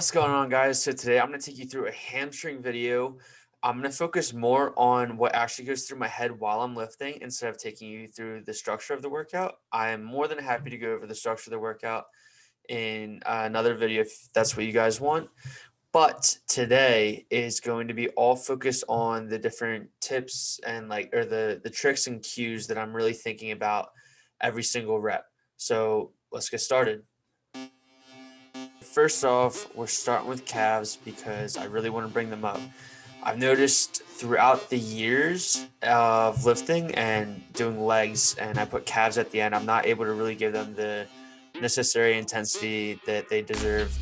What's going on, guys? So today I'm going to take you through a hamstring video. I'm going to focus more on what actually goes through my head while I'm lifting instead of taking you through the structure of the workout. I am more than happy to go over the structure of the workout in another video if that's what you guys want. But today is going to be all focused on the different tips and the tricks and cues that I'm really thinking about every single rep. So let's get started. First off, we're starting with calves because I really want to bring them up. I've noticed throughout the years of lifting and doing legs, and I put calves at the end, I'm not able to really give them the necessary intensity that they deserve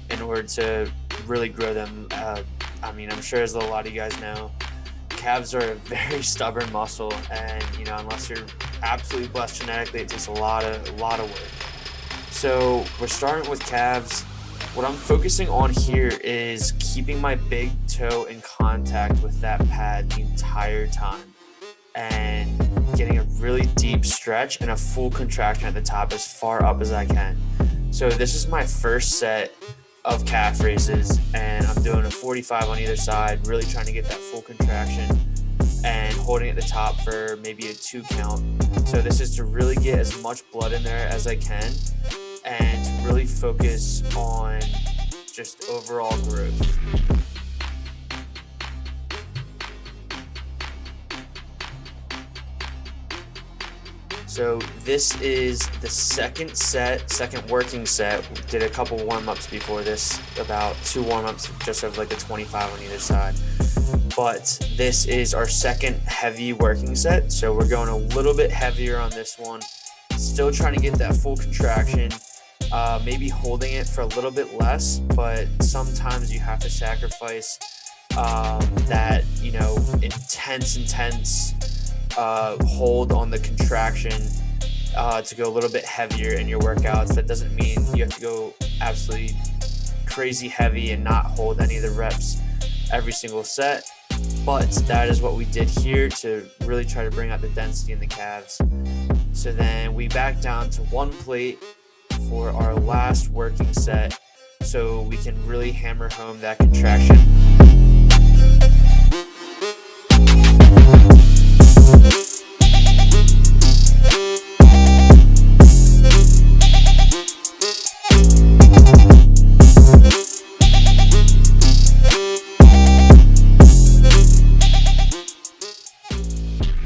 in order to really grow them. I'm sure as a lot of you guys know, calves are a very stubborn muscle, and unless you're absolutely blessed genetically, it takes a lot of work. So we're starting with calves. What I'm focusing on here is keeping my big toe in contact with that pad the entire time and getting a really deep stretch and a full contraction at the top as far up as I can. So this is my first set of calf raises, and I'm doing a 45 on either side, really trying to get that full contraction and holding at the top for maybe a 2 count. So this is to really get as much blood in there as I can and to really focus on just overall growth. So this is the second working set. We did a couple warm-ups before this, about 2 warm-ups just of like a 25 on either side. But this is our second heavy working set. So we're going a little bit heavier on this one. Still trying to get that full contraction, maybe holding it for a little bit less, but sometimes you have to sacrifice that, intense hold on the contraction to go a little bit heavier in your workouts. That doesn't mean you have to go absolutely crazy heavy and not hold any of the reps every single set, but that is what we did here to really try to bring out the density in the calves. So then we back down to 1 plate for our last working set so we can really hammer home that contraction.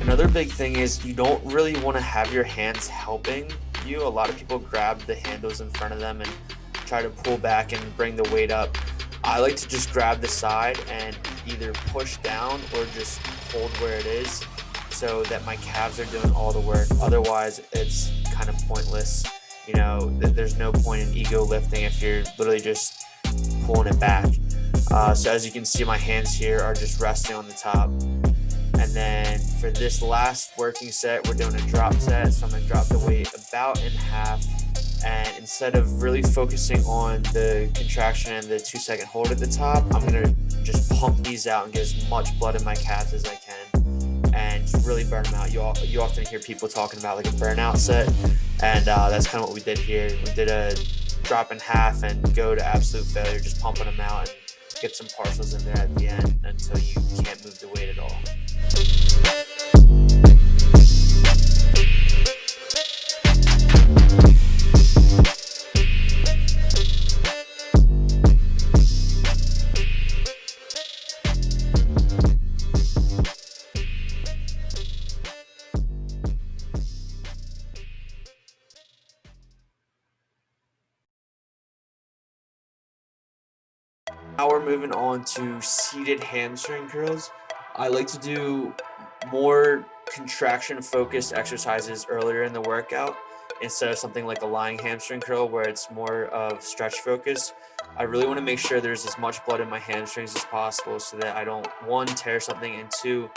Another big thing is you don't really want to have your hands helping you. A lot of people grab the handles in front of them and try to pull back and bring the weight up. I like to just grab the side and either push down or just hold where it is so that my calves are doing all the work. Otherwise, it's kind of pointless. There's no point in ego lifting if you're literally just pulling it back. So as you can see, my hands here are just resting on the top. And then for this last working set, we're doing a drop set. So I'm going to drop the weight about in half. And instead of really focusing on the contraction and the 2-second hold at the top, I'm going to just pump these out and get as much blood in my calves as I can and really burn them out. You often hear people talking about like a burnout set. And that's kind of what we did here. We did a drop in half and go to absolute failure, just pumping them out and get some partials in there at the end until you can't move the weight at all. Now we're moving on to seated hamstring curls. I like to do more contraction focused exercises earlier in the workout instead of something like a lying hamstring curl where it's more of stretch focus. I really want to make sure there's as much blood in my hamstrings as possible so that I don't, 1, tear something, and 2,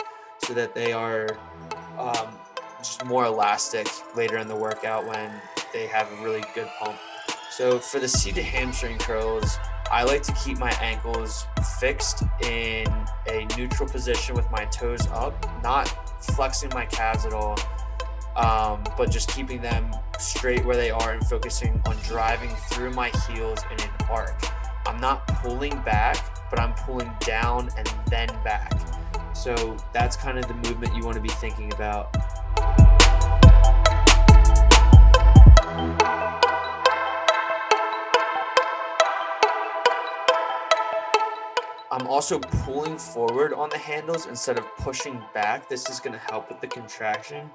so that they are just more elastic later in the workout when they have a really good pump. So for the seated hamstring curls, I like to keep my ankles fixed in a neutral position with my toes up, not flexing my calves at all, but just keeping them straight where they are and focusing on driving through my heels in an arc. I'm not pulling back, but I'm pulling down and then back. So that's kind of the movement you want to be thinking about. I'm also pulling forward on the handles instead of pushing back. This is going to help with the contraction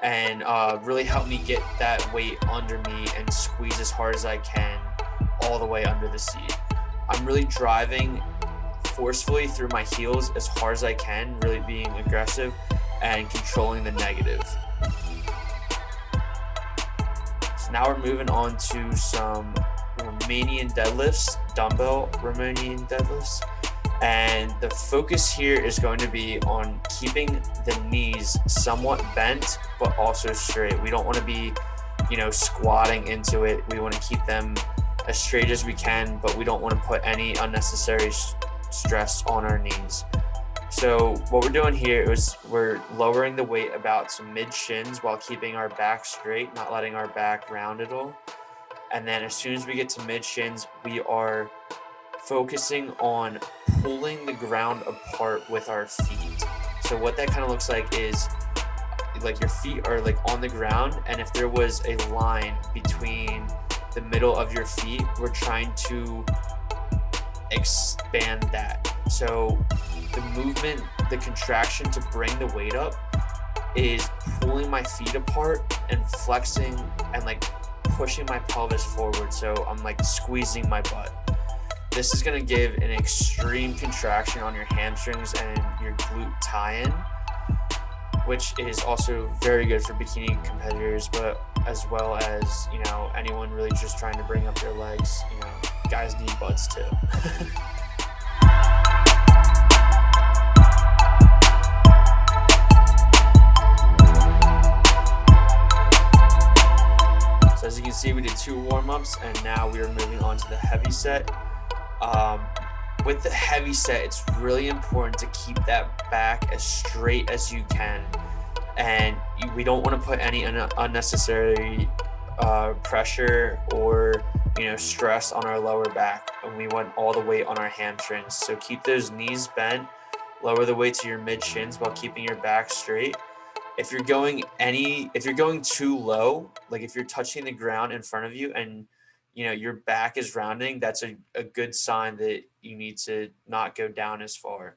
and really help me get that weight under me and squeeze as hard as I can all the way under the seat. I'm really driving forcefully through my heels as hard as I can, really being aggressive and controlling the negative. So now we're moving on to some Romanian deadlifts, dumbbell Romanian deadlifts. And the focus here is going to be on keeping the knees somewhat bent, but also straight. We don't want to be, squatting into it. We want to keep them as straight as we can, but we don't want to put any unnecessary stress on our knees. So what we're doing here is we're lowering the weight about to mid shins while keeping our back straight, not letting our back round at all. And then as soon as we get to mid shins, we are focusing on pulling the ground apart with our feet. So what that kind of looks like is like your feet are like on the ground, and if there was a line between the middle of your feet, we're trying to expand that. So the movement, the contraction to bring the weight up is pulling my feet apart and flexing and like pushing my pelvis forward. So I'm like squeezing my butt. This is going to give an extreme contraction on your hamstrings and your glute tie-in, which is also very good for bikini competitors, but as well as, anyone really just trying to bring up their legs. Guys need butts too. So as you can see, we did 2 warm-ups, and now we are moving on to the heavy set. With the heavy set, it's really important to keep that back as straight as you can, and we don't want to put any unnecessary pressure or stress on our lower back, and we want all the weight on our hamstrings. So keep those knees bent, lower the weight to your mid shins while keeping your back straight. If you're going too low, like if you're touching the ground in front of you and your back is rounding, that's a good sign that you need to not go down as far.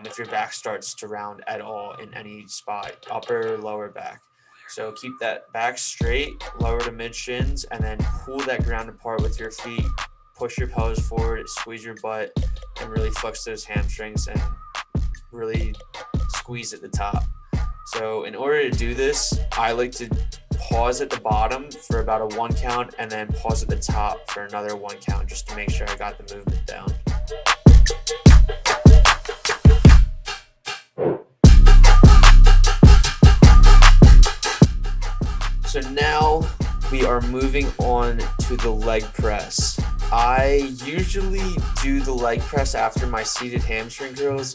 If your back starts to round at all in any spot, upper or lower back. So keep that back straight, lower to mid shins, and then pull that ground apart with your feet. Push your pelvis forward, squeeze your butt, and really flex those hamstrings and really squeeze at the top. So in order to do this, I like to pause at the bottom for about a 1 count and then pause at the top for another 1 count, just to make sure I got the movement down. So now we are moving on to the leg press. I usually do the leg press after my seated hamstring curls,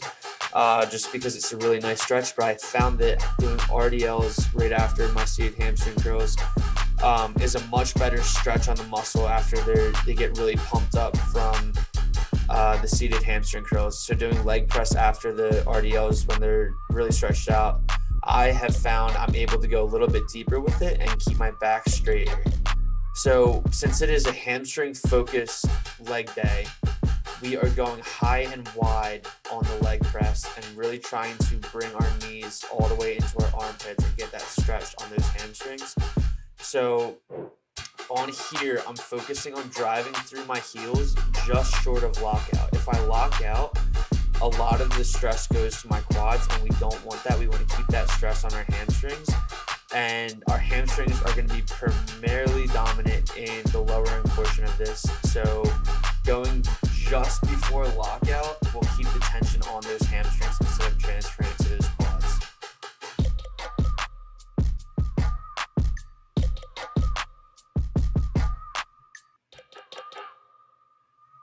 just because it's a really nice stretch, but I found that doing RDLs right after my seated hamstring curls is a much better stretch on the muscle after they get really pumped up from the seated hamstring curls. So doing leg press after the RDLs when they're really stretched out, I have found I'm able to go a little bit deeper with it and keep my back straighter. So since it is a hamstring focused leg day, we are going high and wide on the leg press and really trying to bring our knees all the way into our armpits and get that stretch on those hamstrings. So on here, I'm focusing on driving through my heels just short of lockout. If I lock out, a lot of the stress goes to my quads, and we don't want that. We want to keep that stress on our hamstrings, and our hamstrings are going to be primarily dominant in the lowering portion of this. So going just before lockout will keep the tension on those hamstrings instead of transferring it to those quads.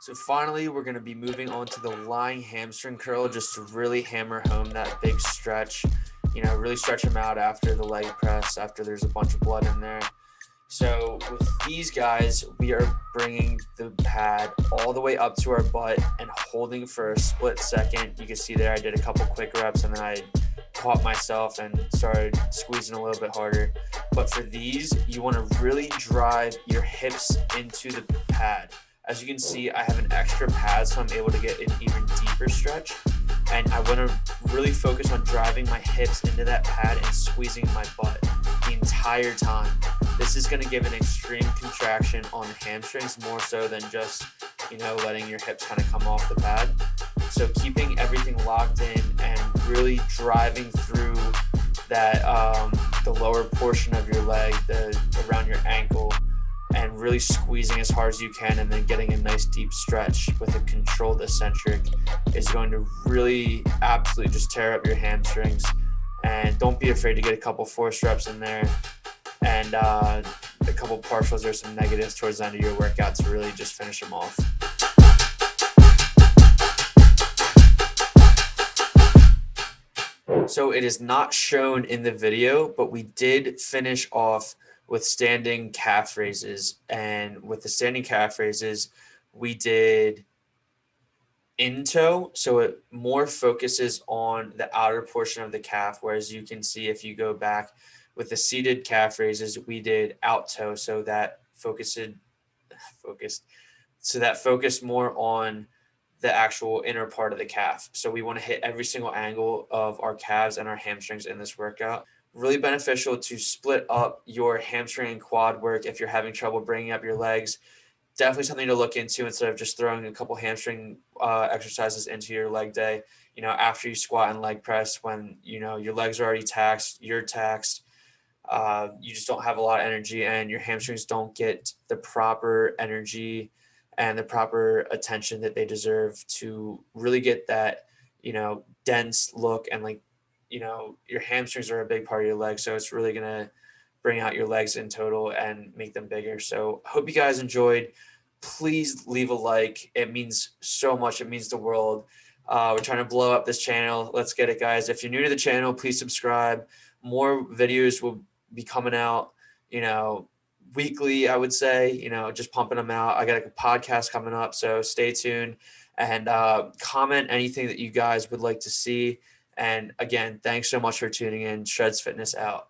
So finally, we're going to be moving on to the lying hamstring curl, just to really hammer home that big stretch. Really stretch them out after the leg press, after there's a bunch of blood in there. So with these guys, we are bringing the pad all the way up to our butt and holding for a split second. You can see there I did a couple quick reps and then I caught myself and started squeezing a little bit harder. But for these, you want to really drive your hips into the pad. As you can see, I have an extra pad, so I'm able to get an even deeper stretch. And I want to really focus on driving my hips into that pad and squeezing my butt the entire time. This is going to give an extreme contraction on the hamstrings, more so than just, letting your hips kind of come off the pad. So keeping everything locked in and really driving through that the lower portion of your leg, around your ankle, and really squeezing as hard as you can, and then getting a nice deep stretch with a controlled eccentric is going to really absolutely just tear up your hamstrings. And don't be afraid to get a couple force reps in there and a couple partials or some negatives towards the end of your workout to really just finish them off. So it is not shown in the video, but we did finish off with standing calf raises. And with the standing calf raises, we did in toe. So it more focuses on the outer portion of the calf. Whereas you can see if you go back with the seated calf raises, we did out toe. So that focused more on the actual inner part of the calf. So we want to hit every single angle of our calves and our hamstrings in this workout. Really beneficial to split up your hamstring and quad work if you're having trouble bringing up your legs. Definitely something to look into instead of just throwing a couple hamstring exercises into your leg day. After you squat and leg press, when your legs are already taxed, you're taxed. You just don't have a lot of energy, and your hamstrings don't get the proper energy and the proper attention that they deserve to really get that, dense look. And your hamstrings are a big part of your legs. So it's really going to bring out your legs in total and make them bigger. So hope you guys enjoyed. Please leave a like. It means so much. It means the world. We're trying to blow up this channel. Let's get it, guys. If you're new to the channel, please subscribe. More videos will be coming out, weekly, I would say, just pumping them out. I got a podcast coming up, so stay tuned and comment anything that you guys would like to see. And again, thanks so much for tuning in. Schredz Fitness out.